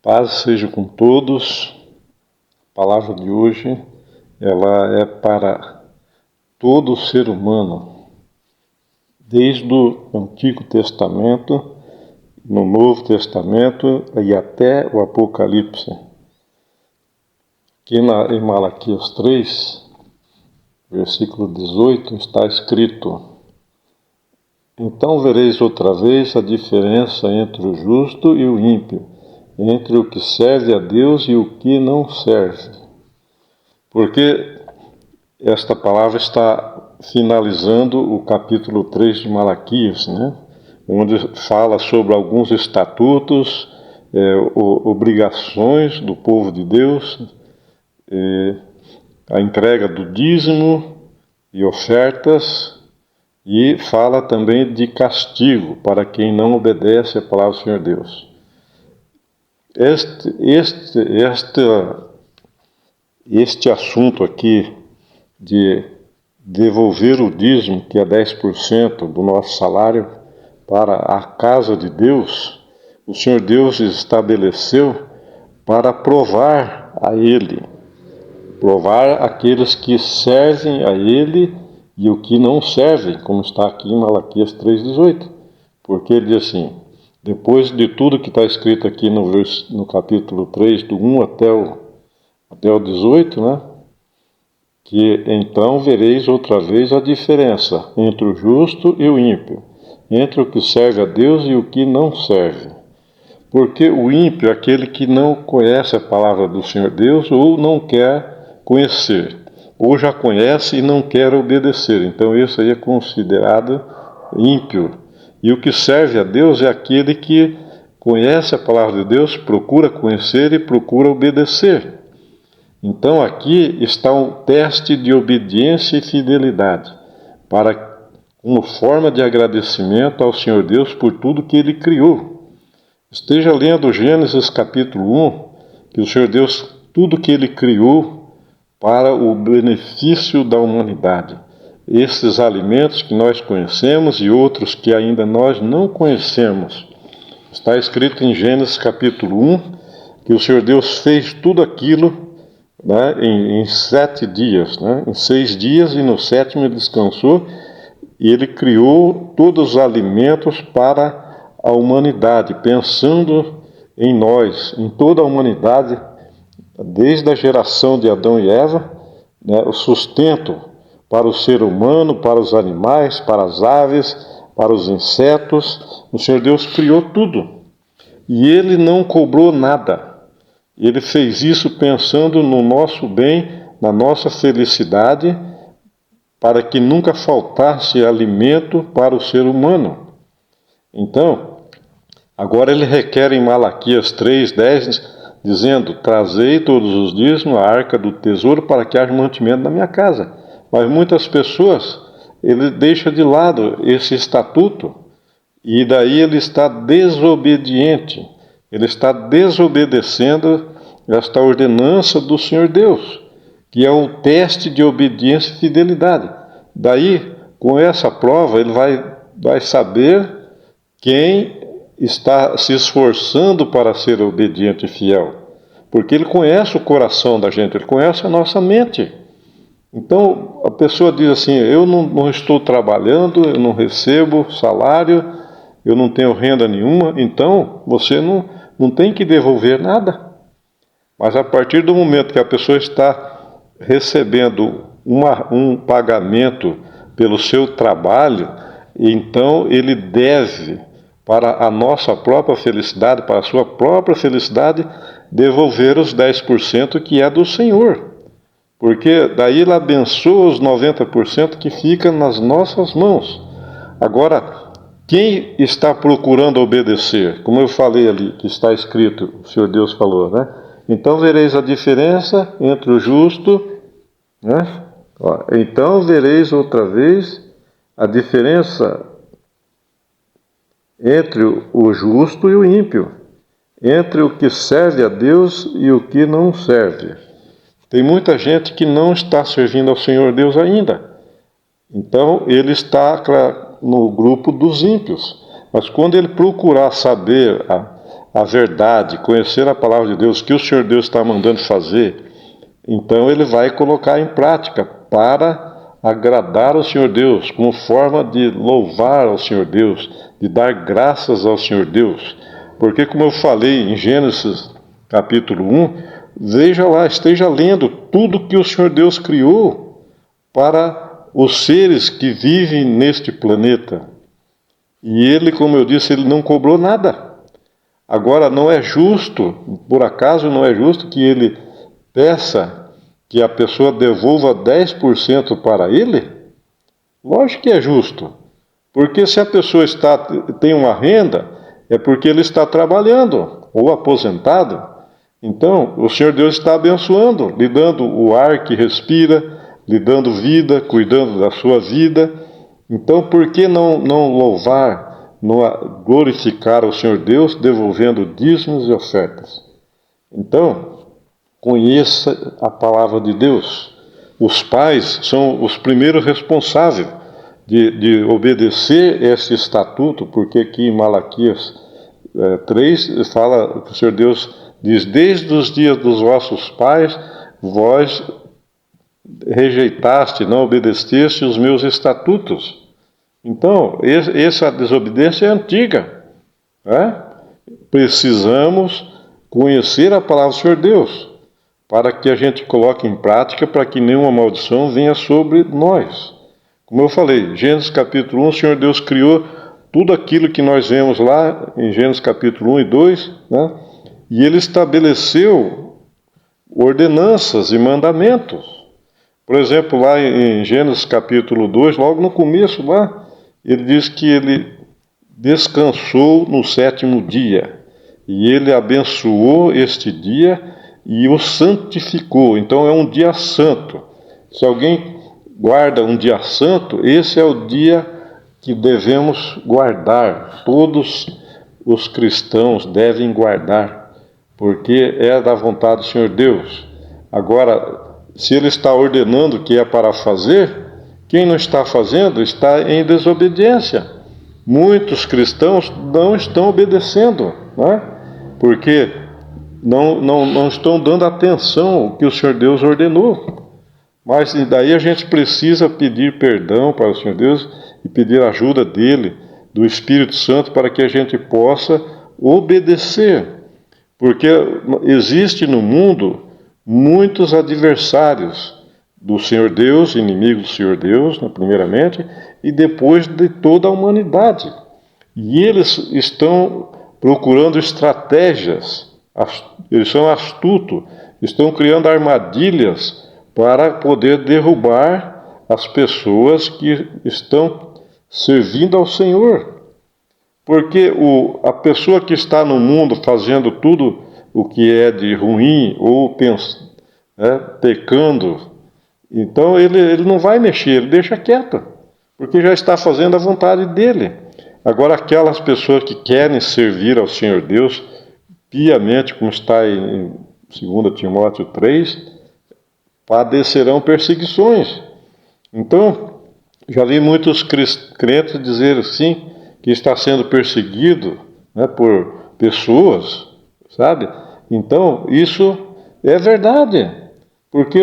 Paz seja com todos. A palavra de hoje, ela é para todo ser humano, desde o Antigo Testamento, no Novo Testamento e até o Apocalipse. Aqui em Malaquias 3, versículo 18, está escrito: Então vereis outra vez a diferença entre o justo e o ímpio, entre o que serve a Deus e o que não serve. Porque esta palavra está finalizando o capítulo 3 de Malaquias, onde fala sobre alguns estatutos, obrigações do povo de Deus, a entrega do dízimo e ofertas, e fala também de castigo para quem não obedece à palavra do Senhor Deus. Este assunto aqui de devolver o dízimo, que é 10% do nosso salário, para a casa de Deus, o Senhor Deus estabeleceu para provar a Ele, provar aqueles que servem a Ele e o que não servem, como está aqui em Malaquias 3,18. Porque ele diz assim: depois de tudo que está escrito aqui no capítulo 3, do 1 até o 18, que então vereis outra vez a diferença entre o justo e o ímpio, entre o que serve a Deus e o que não serve. Porque o ímpio é aquele que não conhece a palavra do Senhor Deus ou não quer conhecer, ou já conhece e não quer obedecer. Então esse aí é considerado ímpio. E o que serve a Deus é aquele que conhece a palavra de Deus, procura conhecer e procura obedecer. Então aqui está um teste de obediência e fidelidade, como forma de agradecimento ao Senhor Deus por tudo que Ele criou. Esteja lendo Gênesis capítulo 1, que o Senhor Deus, tudo que Ele criou para o benefício da humanidade. Esses alimentos que nós conhecemos e outros que ainda nós não conhecemos. Está escrito em Gênesis capítulo 1 que o Senhor Deus fez tudo aquilo em 7 dias. Em 6 dias e no 7º ele descansou e ele criou todos os alimentos para a humanidade, pensando em nós, em toda a humanidade, desde a geração de Adão e Eva, o sustento para o ser humano, para os animais, para as aves, para os insetos. O Senhor Deus criou tudo. E Ele não cobrou nada. Ele fez isso pensando no nosso bem, na nossa felicidade, para que nunca faltasse alimento para o ser humano. Então, agora Ele requer em Malaquias 3:10, dizendo: Trazei todos os dízimos à arca do tesouro para que haja mantimento na minha casa. Mas muitas pessoas, ele deixa de lado esse estatuto e daí ele está desobediente. Ele está desobedecendo esta ordenança do Senhor Deus, que é um teste de obediência e fidelidade. Daí, com essa prova, ele vai saber quem está se esforçando para ser obediente e fiel. Porque ele conhece o coração da gente, ele conhece a nossa mente. Então, a pessoa diz assim: eu não estou trabalhando, eu não recebo salário, eu não tenho renda nenhuma, então você não tem que devolver nada. Mas a partir do momento que a pessoa está recebendo um pagamento pelo seu trabalho, então ele deve, para a nossa própria felicidade, para a sua própria felicidade, devolver os 10% que é do Senhor. Porque daí ele abençoa os 90% que fica nas nossas mãos. Agora, quem está procurando obedecer? Como eu falei ali, que está escrito, o Senhor Deus falou, Então vereis a diferença entre o justo, Então vereis outra vez a diferença entre o justo e o ímpio, entre o que serve a Deus e o que não serve. Tem muita gente que não está servindo ao Senhor Deus ainda. Então, ele está no grupo dos ímpios. Mas quando ele procurar saber a verdade, conhecer a palavra de Deus, que o Senhor Deus está mandando fazer, então ele vai colocar em prática para agradar ao Senhor Deus, como forma de louvar ao Senhor Deus, de dar graças ao Senhor Deus. Porque, como eu falei em Gênesis capítulo 1, veja lá, esteja lendo tudo que o Senhor Deus criou para os seres que vivem neste planeta. E ele, como eu disse, ele não cobrou nada. Agora, não é justo, por acaso não é justo que ele peça que a pessoa devolva 10% para ele? Lógico que é justo. Porque se a pessoa tem uma renda, é porque ele está trabalhando, ou aposentado. Então, o Senhor Deus está abençoando, lhe dando o ar que respira, lhe dando vida, cuidando da sua vida. Então, por que não louvar, não glorificar o Senhor Deus, devolvendo dízimos e ofertas? Então, conheça a palavra de Deus. Os pais são os primeiros responsáveis de obedecer esse estatuto, porque aqui em Malaquias 3 fala que o Senhor Deus diz: desde os dias dos vossos pais, vós rejeitaste, não obedeceste os meus estatutos. Então, essa desobediência é antiga. Né? Precisamos conhecer a palavra do Senhor Deus, para que a gente coloque em prática, para que nenhuma maldição venha sobre nós. Como eu falei, Gênesis capítulo 1, o Senhor Deus criou tudo aquilo que nós vemos lá em Gênesis capítulo 1 e 2, né? E ele estabeleceu ordenanças e mandamentos. Por exemplo, lá em Gênesis capítulo 2, logo no começo lá, ele diz que ele descansou no sétimo dia, e ele abençoou este dia e o santificou. Então é um dia santo. Se alguém guarda um dia santo, esse é o dia que devemos guardar. Todos os cristãos devem guardar, porque é da vontade do Senhor Deus. Agora, se ele está ordenando que é para fazer, quem não está fazendo está em desobediência. Muitos cristãos não estão obedecendo, né? Porque não estão dando atenção ao que o Senhor Deus ordenou. Mas daí a gente precisa pedir perdão para o Senhor Deus e pedir a ajuda dele, do Espírito Santo, para que a gente possa obedecer. Porque existe no mundo muitos adversários do Senhor Deus, inimigos do Senhor Deus, né, primeiramente, e depois de toda a humanidade. E eles estão procurando estratégias, eles são astutos, estão criando armadilhas para poder derrubar as pessoas que estão servindo ao Senhor. Porque a pessoa que está no mundo fazendo tudo o que é de ruim ou pecando, então ele não vai mexer, ele deixa quieto, porque já está fazendo a vontade dele. Agora, aquelas pessoas que querem servir ao Senhor Deus piamente, como está em 2 Timóteo 3, padecerão perseguições. Então, já vi muitos crentes dizer assim, que está sendo perseguido, né, por pessoas, sabe? Então, isso é verdade, porque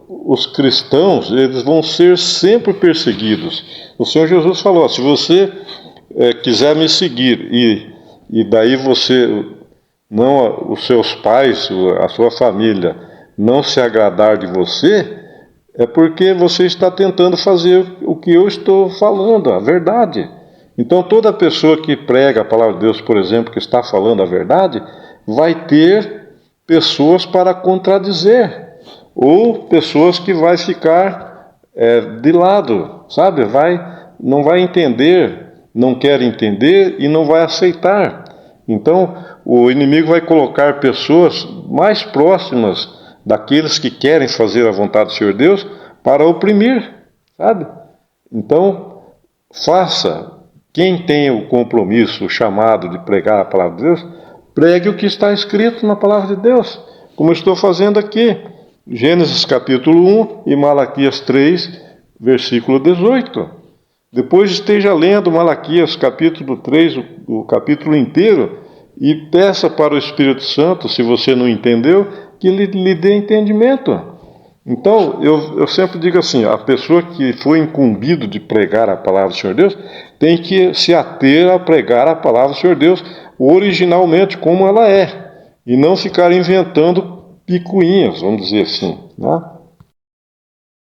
os cristãos, eles vão ser sempre perseguidos. O Senhor Jesus falou: se você quiser me seguir e daí você, não, os seus pais, a sua família, não se agradar de você, é porque você está tentando fazer o que eu estou falando, a verdade. Então, toda pessoa que prega a palavra de Deus, por exemplo, que está falando a verdade, vai ter pessoas para contradizer, ou pessoas que vai ficar de lado, sabe? Não vai entender, não quer entender e não vai aceitar. Então, o inimigo vai colocar pessoas mais próximas daqueles que querem fazer a vontade do Senhor Deus para oprimir, sabe? Então, faça. Quem tem o compromisso, o chamado de pregar a palavra de Deus, pregue o que está escrito na palavra de Deus, como estou fazendo aqui. Gênesis capítulo 1 e Malaquias 3, versículo 18. Depois esteja lendo Malaquias capítulo 3, o capítulo inteiro, e peça para o Espírito Santo, se você não entendeu, que ele lhe dê entendimento. Então, eu sempre digo assim, a pessoa que foi incumbido de pregar a palavra do Senhor Deus, tem que se ater a pregar a palavra do Senhor Deus originalmente, como ela é, e não ficar inventando picuinhas, vamos dizer assim, né?